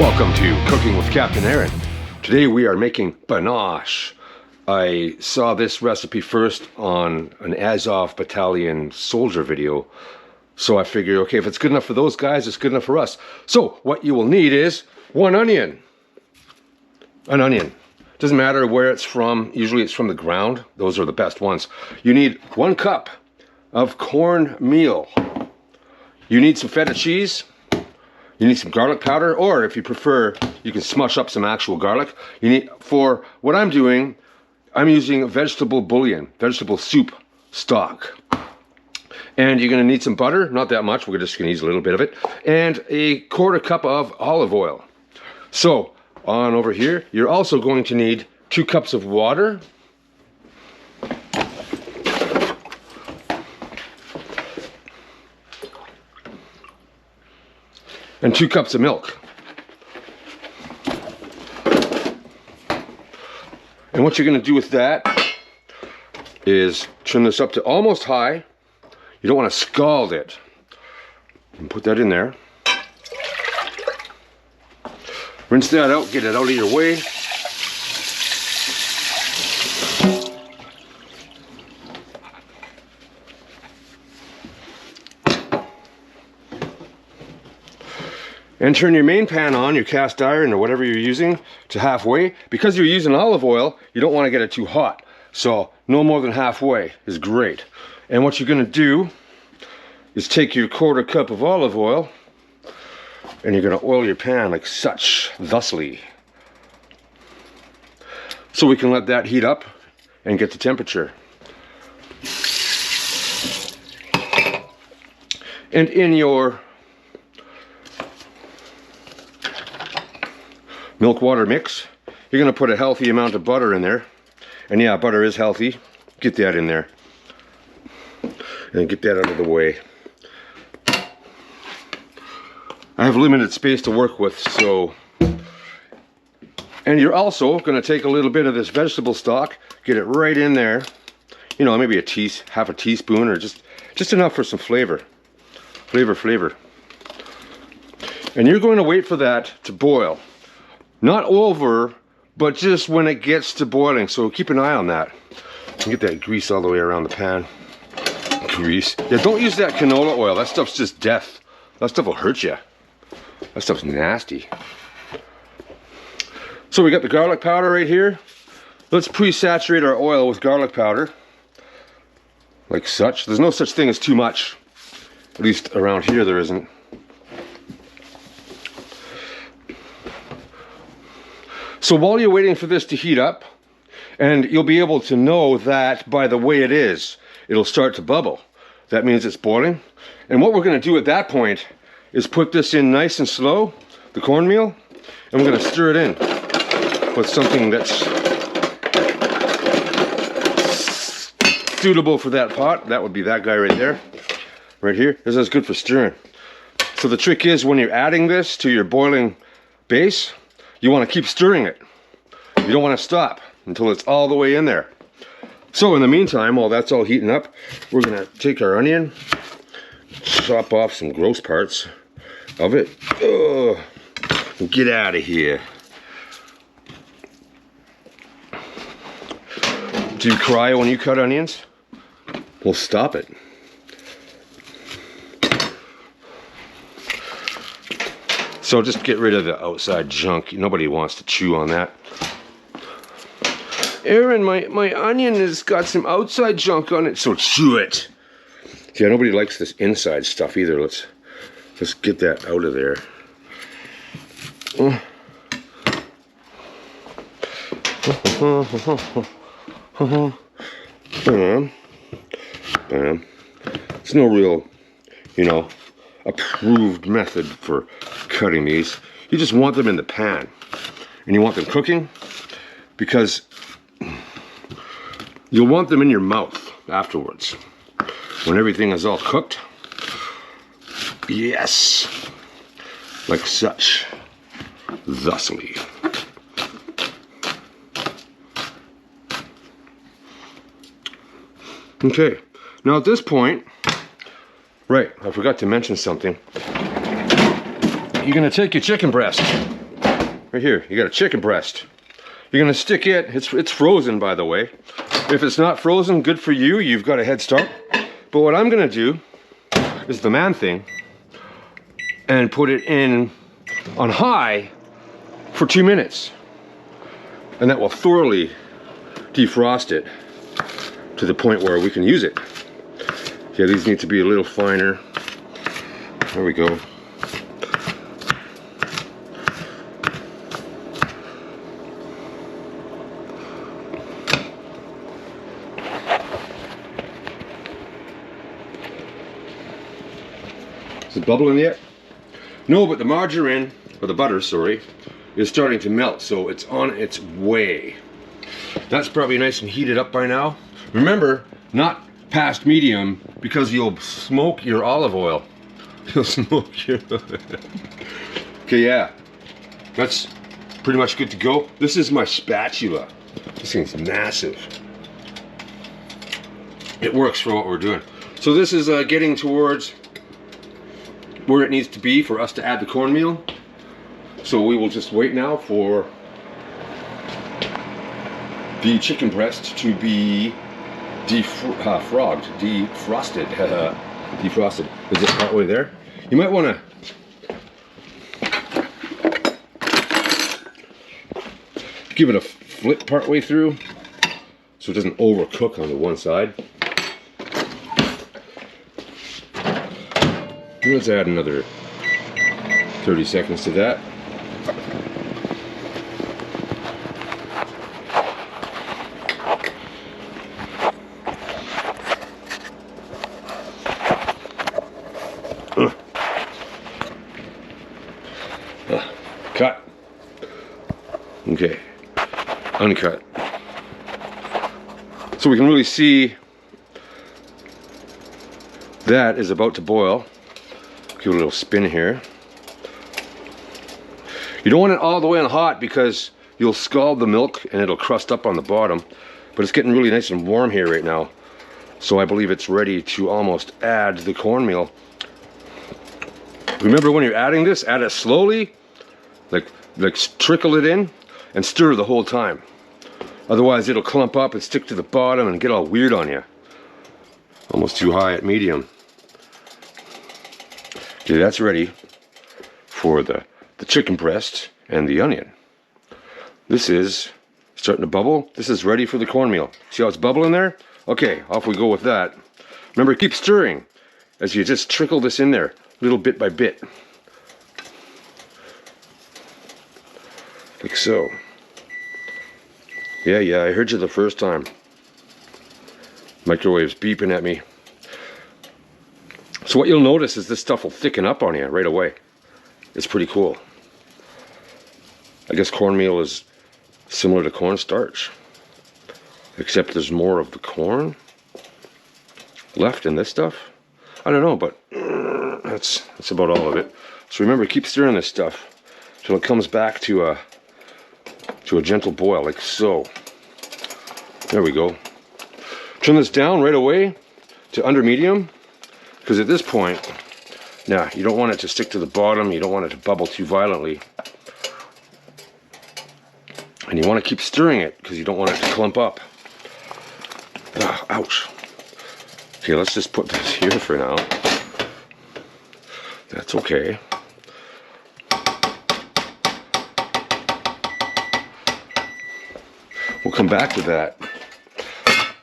Welcome to Cooking with Captain Aaron. Today we are making Banosh. I saw this recipe first on an Azov Battalion soldier video, so I figured, okay, if it's good enough for those guys, it's good enough for us. So what you will need is one onion. An onion. Doesn't matter where it's from. Usually it's from the ground. Those are the best ones. You need 1 cup of cornmeal. You need some feta cheese. You need some garlic powder, or if you prefer, you can smush up some actual garlic. You need, for what I'm doing, I'm using vegetable bouillon, vegetable soup stock. And you're gonna need some butter, not that much, we're just gonna use a little bit of it, and a 1/4 cup of olive oil. So, on over here, you're also going to need 2 cups of water, and 2 cups of milk. And what you're going to do with that is turn this up to almost high. You don't want to scald it. And put that in there. Rinse that out, get it out of your way. And turn your main pan on, your cast iron or whatever you're using, to halfway. Because you're using olive oil, you don't want to get it too hot. So no more than halfway is great. And what you're going to do is take your 1/4 cup of olive oil and you're going to oil your pan like such, thusly. So we can let that heat up and get the temperature. And in your milk water mix, you're going to put a healthy amount of butter in there. And yeah, butter is healthy. Get that in there. And get that out of the way. I have limited space to work with, so... And you're also going to take a little bit of this vegetable stock, get it right in there. You know, maybe half a teaspoon, or just enough for some flavor. Flavor. And you're going to wait for that to boil. Not over, but just when it gets to boiling, so keep an eye on that. And get that grease all the way around the pan. Grease. Yeah, don't use that canola oil. That stuff's just death. That stuff will hurt you. That stuff's nasty. So we got the garlic powder right here. Let's pre-saturate our oil with garlic powder. Like such. There's no such thing as too much. At least around here there isn't. So while you're waiting for this to heat up, and you'll be able to know that by the way it is, it'll start to bubble. That means it's boiling. And what we're going to do at that point is put this in nice and slow, the cornmeal, and we're going to stir it in with something that's suitable for that pot. That would be that guy right there, right here. This is good for stirring. So the trick is, when you're adding this to your boiling base, you want to keep stirring it. You don't want to stop until it's all the way in there. So in the meantime, while that's all heating up, we're going to take our onion, chop off some gross parts of it. Ugh, get out of here. Do you cry when you cut onions? Well, stop it. So just get rid of the outside junk. Nobody wants to chew on that. Aaron, my onion has got some outside junk on it, so chew it. Yeah, nobody likes this inside stuff either. Let's get that out of there. It's no real, approved method for cutting these. You just want them in the pan, and you want them cooking, because you'll want them in your mouth afterwards when everything is all cooked. Yes, like such, thusly. Okay, now at this point, right, I forgot to mention something. You're gonna take your chicken breast, right here, you got a chicken breast. You're gonna stick it, it's frozen by the way. If it's not frozen, good for you, you've got a head start. But what I'm gonna do is the man thing and put it in on high for 2 minutes. And that will thoroughly defrost it to the point where we can use it. Yeah, these need to be a little finer. There we go. Is it bubbling yet? No, but the margarine, or the butter, sorry, is starting to melt, so it's on its way. That's probably nice and heated up by now. Remember, not past medium, because you'll smoke your olive oil. You'll smoke your... Okay, yeah. That's pretty much good to go. This is my spatula. This thing's massive. It works for what we're doing. So this is getting towards where it needs to be for us to add the cornmeal. So we will just wait now for the chicken breast to be defrosted. Defrosted. Is it partway there? You might want to give it a flip partway through so it doesn't overcook on the one side. Let's add another 30 seconds to that. Cut. Okay. Uncut. So we can really see that is about to boil. Give it a little spin here. You don't want it all the way on hot because you'll scald the milk and it'll crust up on the bottom. But it's getting really nice and warm here right now. So I believe it's ready to almost add the cornmeal. Remember, when you're adding this, add it slowly. Like trickle it in and stir the whole time. Otherwise it'll clump up and stick to the bottom and get all weird on you. Almost too high at medium. Okay, that's ready for the chicken breast and the onion. This is starting to bubble. This is ready for the cornmeal. See how it's bubbling there? Okay, off we go with that. Remember, keep stirring as you just trickle this in there, little bit by bit. Like so. Yeah, I heard you the first time. Microwave's beeping at me. So what you'll notice is this stuff will thicken up on you right away. It's pretty cool. I guess cornmeal is similar to cornstarch, except there's more of the corn left in this stuff. I don't know, but that's about all of it. So remember, keep stirring this stuff till it comes back to a gentle boil, like so. There we go. Turn this down right away to under medium, because at this point, now you don't want it to stick to the bottom, you don't want it to bubble too violently. And you want to keep stirring it because you don't want it to clump up. Ah, ouch. Okay, let's just put this here for now. That's okay. We'll come back to that.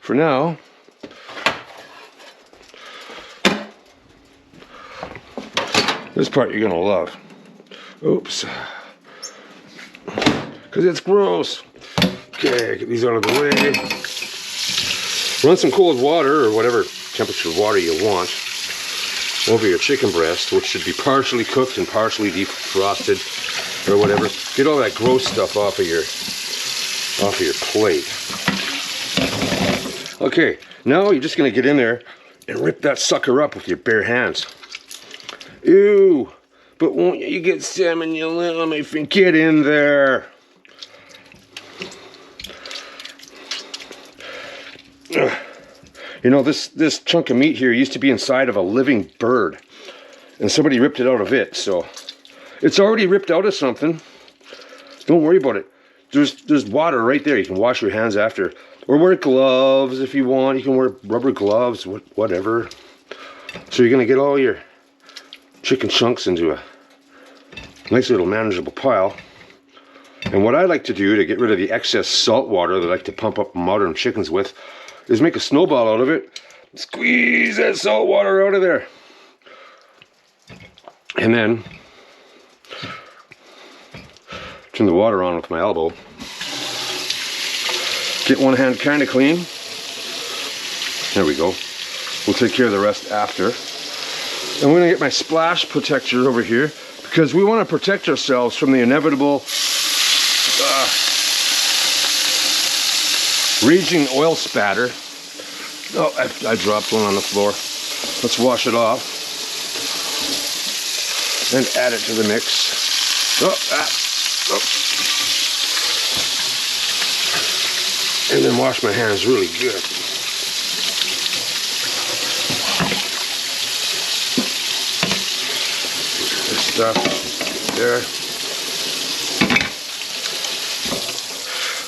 For now, this part you're gonna love. Oops. Because it's gross. Okay, get these out of the way. Run some cold water, or whatever temperature water you want, over your chicken breast, which should be partially cooked and partially defrosted, or whatever. Get all that gross stuff off of your plate. Okay, now you're just gonna get in there and rip that sucker up with your bare hands. Ew, but won't you get salmonella if you get in there? You know, this chunk of meat here used to be inside of a living bird, and somebody ripped it out of it, so it's already ripped out of something. Don't worry about it. There's water right there. You can wash your hands after. Or wear gloves if you want. You can wear rubber gloves, whatever. So you're going to get all your chicken chunks into a nice little manageable pile. And what I like to do to get rid of the excess salt water that I like to pump up modern chickens with is make a snowball out of it. Squeeze that salt water out of there. And then turn the water on with my elbow. Get one hand kind of clean. There we go. We'll take care of the rest after. I'm going to get my splash protector over here because we want to protect ourselves from the inevitable raging oil spatter. Oh, I dropped one on the floor. Let's wash it off and add it to the mix. And then wash my hands really good. This stuff there.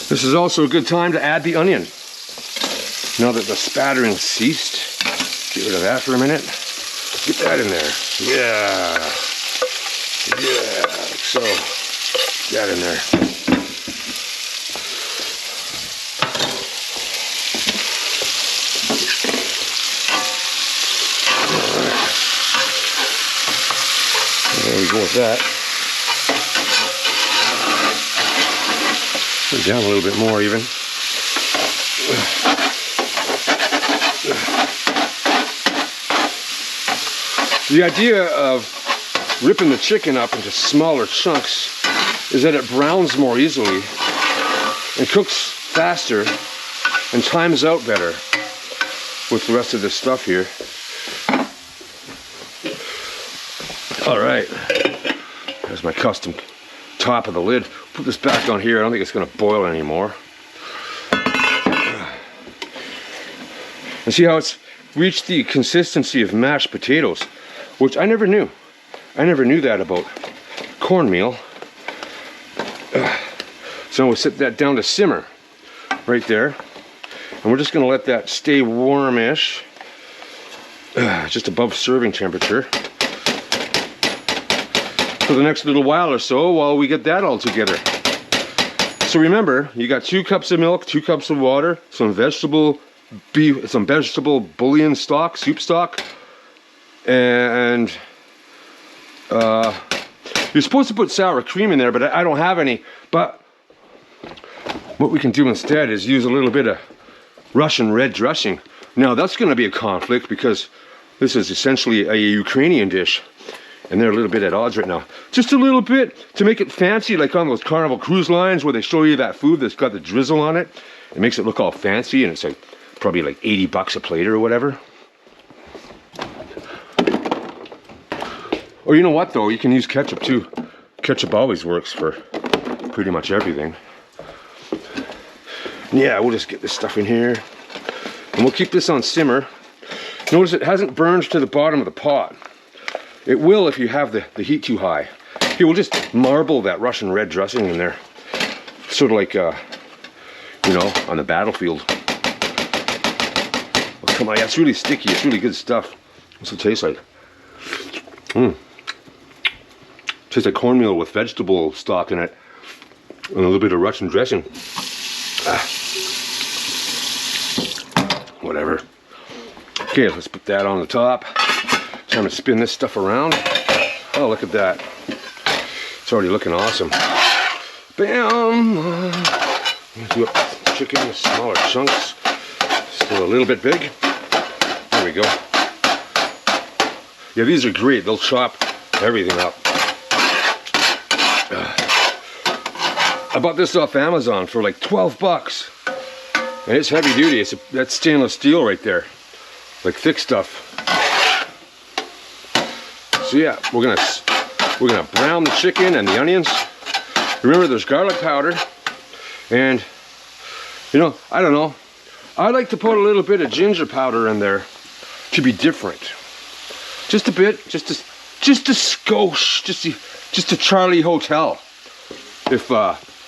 This is also a good time to add the onion. Now that the spattering ceased, get rid of that for a minute. Get that in there. Yeah, like so. Get that in there. There we go with that. Put it down a little bit more even. The idea of ripping the chicken up into smaller chunks is that it browns more easily and cooks faster and times out better with the rest of this stuff here. All right, there's my custom top of the lid. Put this back on here. I don't think it's going to boil anymore. And see how it's reached the consistency of mashed potatoes, which I never knew. I never knew that about cornmeal. So we'll set that down to simmer right there. And we're just going to let that stay warmish, just above serving temperature, for the next little while or so while we get that all together. So remember, you got 2 cups of milk, 2 cups of water, some vegetable bouillon stock, soup stock, and you're supposed to put sour cream in there, but I don't have any. But what we can do instead is use a little bit of Russian red dressing. Now that's going to be a conflict because this is essentially a Ukrainian dish, and they're a little bit at odds right now. Just a little bit to make it fancy, like on those Carnival cruise lines where they show you that food that's got the drizzle on it. It makes it look all fancy, and it's like probably like 80 bucks a plate or whatever. Or you know what though, you can use ketchup too. Ketchup always works for pretty much everything. Yeah, we'll just get this stuff in here. And we'll keep this on simmer. Notice it hasn't burned to the bottom of the pot. It will if you have the heat too high. Here, we'll just marble that Russian red dressing in there. Sort of like, you know, on the battlefield. Oh, come on, yeah, it's really sticky. It's really good stuff. What's it taste like? Tastes like cornmeal with vegetable stock in it. And a little bit of Russian dressing. Whatever. Okay, let's put that on the top. Time to spin this stuff around. Oh, look at that. It's already looking awesome. Bam! Do up the chicken in smaller chunks. Still a little bit big. There we go. Yeah, these are great. They'll chop everything up. I bought this off Amazon for like 12 bucks. And it's heavy duty. That's stainless steel right there. Like thick stuff. So yeah, we're gonna brown the chicken and the onions. Remember, there's garlic powder, and you know, I don't know. I like to put a little bit of ginger powder in there to be different. Just a bit, just a skosh, just a Charlie Hotel. If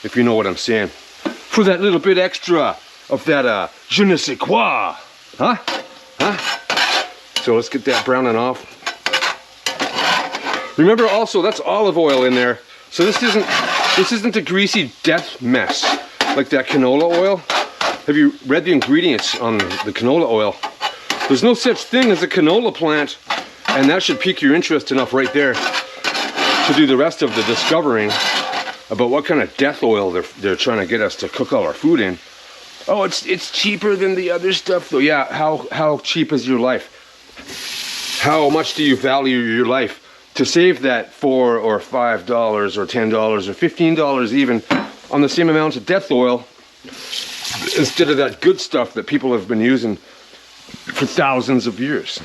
if you know what I'm saying. For that little bit extra of that je ne sais quoi. Huh? Huh? So let's get that browning off. Remember also, that's olive oil in there. So this isn't a greasy death mess like that canola oil. Have you read the ingredients on the canola oil? There's no such thing as a canola plant, and that should pique your interest enough right there to do the rest of the discovering about what kind of death oil they're trying to get us to cook all our food in. Oh, it's cheaper than the other stuff though. Yeah, how cheap is your life? How much do you value your life to save that $4 or $5 or $10 or $15 even on the same amount of death oil instead of that good stuff that people have been using for thousands of years?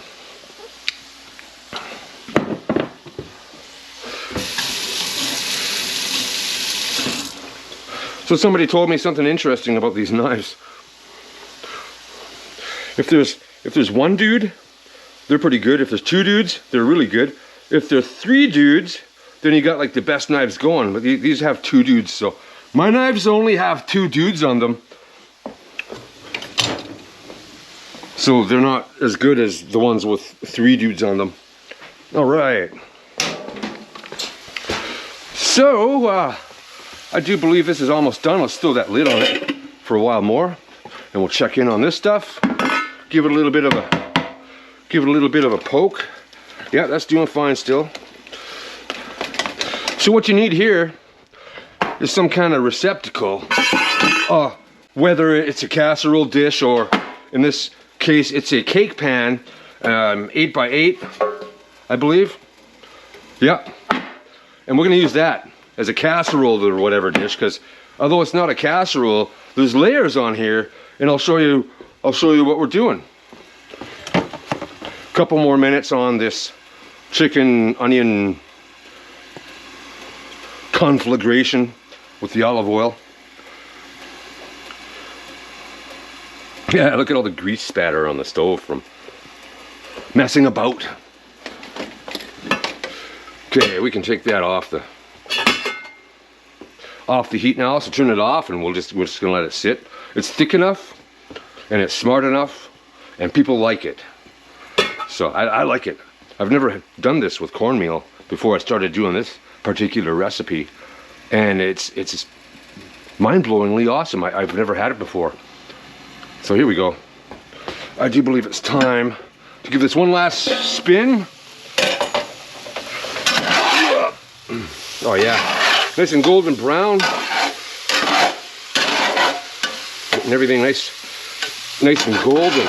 So somebody told me something interesting about these knives. If there's one dude, they're pretty good. If there's two dudes, they're really good. If there's three dudes, then you got like the best knives going. But these have two dudes, so my knives only have two dudes on them. So they're not as good as the ones with three dudes on them. All right. So, I do believe this is almost done. Let's throw that lid on it for a while more, and we'll check in on this stuff. Give it a little bit of a poke. Yeah, that's doing fine still. So what you need here is some kind of receptacle. Whether it's a casserole dish or, in this case, it's a cake pan, 8 by 8, I believe. Yeah, and we're gonna use that as a casserole or whatever dish, because although it's not a casserole, there's layers on here, and I'll show you what we're doing. Couple more minutes on this chicken onion conflagration with the olive oil. Yeah, look at all the grease spatter on the stove from messing about. Okay, we can take that off the heat now, so turn it off, and we're just gonna let it sit. It's thick enough and it's smart enough and people like it. So I like it. I've never done this with cornmeal before I started doing this particular recipe, and it's mind-blowingly awesome. I've never had it before. So here we go. I do believe it's time to give this one last spin. Oh yeah. Nice and golden brown. Getting everything nice and golden.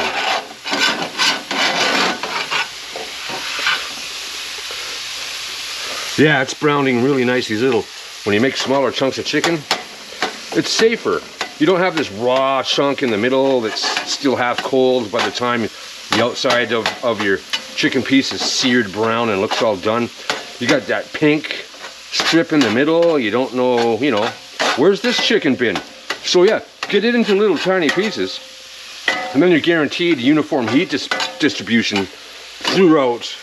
Yeah, it's browning really nice. These little, when you make smaller chunks of chicken, it's safer. You don't have this raw chunk in the middle that's still half cold by the time the outside of your chicken piece is seared brown and looks all done. You got that pink strip in the middle. You don't know, where's this chicken been? So yeah, get it into little tiny pieces, and then you're guaranteed uniform heat distribution throughout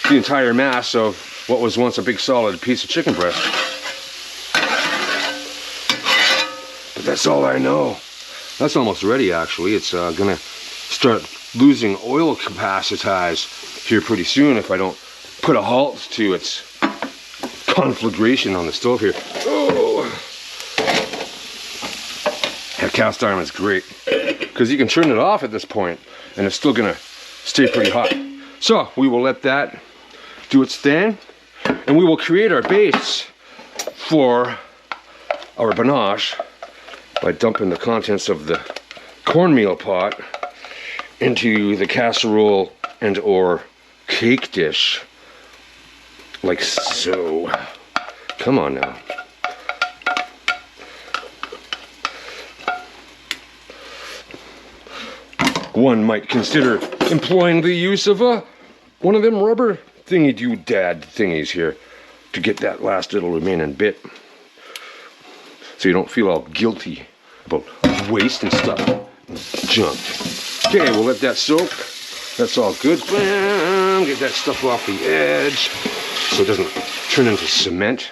the entire mass of what was once a big solid piece of chicken breast. But that's all I know. That's almost ready actually. It's gonna start losing oil capacitise here pretty soon if I don't put a halt to its conflagration on the stove here. Oh, that cast iron is great because you can turn it off at this point and it's still gonna stay pretty hot. So we will let that do its thing, and we will create our base for our Banosh by dumping the contents of the cornmeal pot into the casserole and or cake dish, like so. Come on now. One might consider employing the use of one of them rubber thingy-doo-dad thingies here to get that last little remaining bit, so you don't feel all guilty about wasting stuff and junk. Okay, we'll let that soak. That's all good. Bam, get that stuff off the edge so it doesn't turn into cement.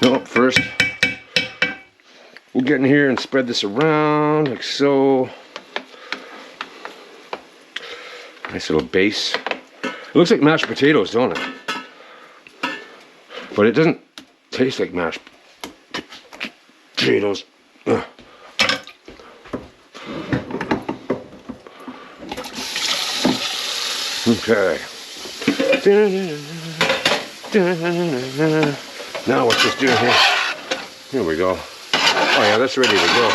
No, first we'll get in here and spread this around like so. Nice little base. It looks like mashed potatoes, don't it? But it doesn't taste like mashed potatoes. Ugh. Okay. Now what's this doing here? Here we go. Oh yeah, that's ready to go.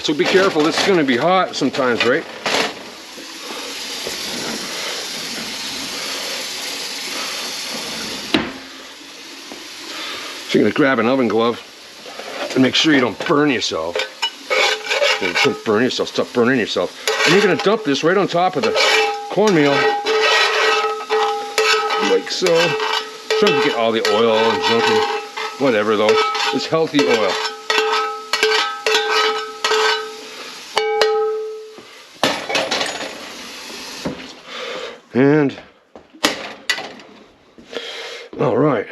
So be careful, this is going to be hot sometimes, right? So you're going to grab an oven glove and make sure you don't burn yourself. Don't burn yourself, stop burning yourself. And you're going to dump this right on top of the cornmeal. Like so. Trying to get all the oil and junk and whatever though. It's healthy oil. And all right.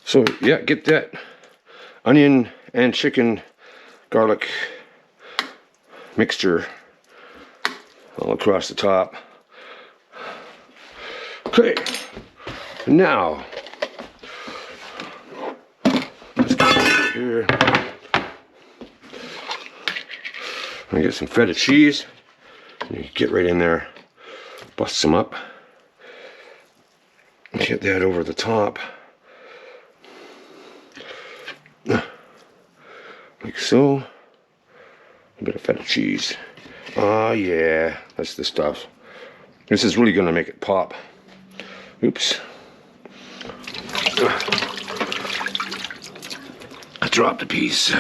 So yeah, get that onion and chicken garlic mixture all across the top. Okay, now let's get over here. I get some feta cheese. You get right in there, bust some up, get that over the top. Like so. A bit of feta cheese. Oh yeah, that's the stuff. This is really gonna make it pop. Oops. I dropped a piece.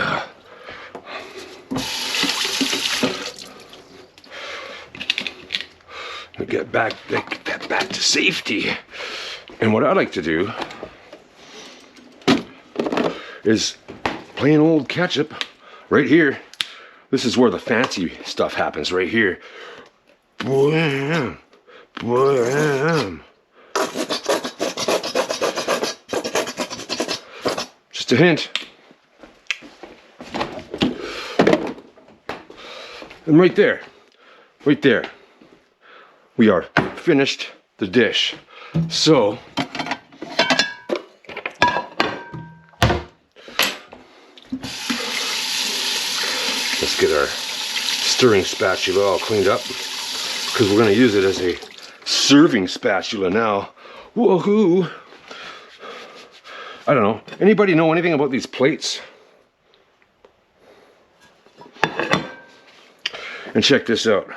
Get that back to safety. And what I like to do is plain old ketchup right here. This is where the fancy stuff happens, right here. Bam, bam. Just a hint. And right there, we are finished the dish. So, let's get our stirring spatula all cleaned up, because we're going to use it as a serving spatula now. Woohoo! I don't know. Anybody know anything about these plates? And check this out.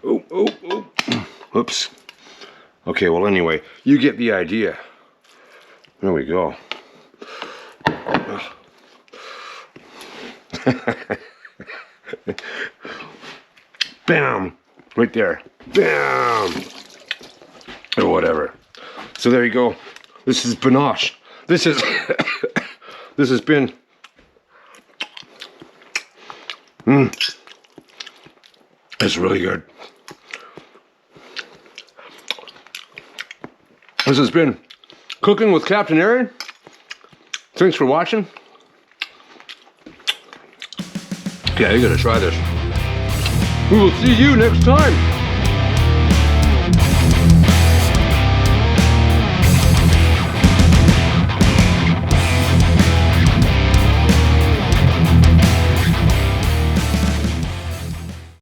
Oh. Oops. Okay, well anyway, you get the idea. There we go. Bam! Right there. Bam! Or whatever. So there you go. This is Banosh. This is this has been it's really good. This has been Cooking with Captain Aaron. Thanks for watching. Yeah, you gotta try this. We will see you next time.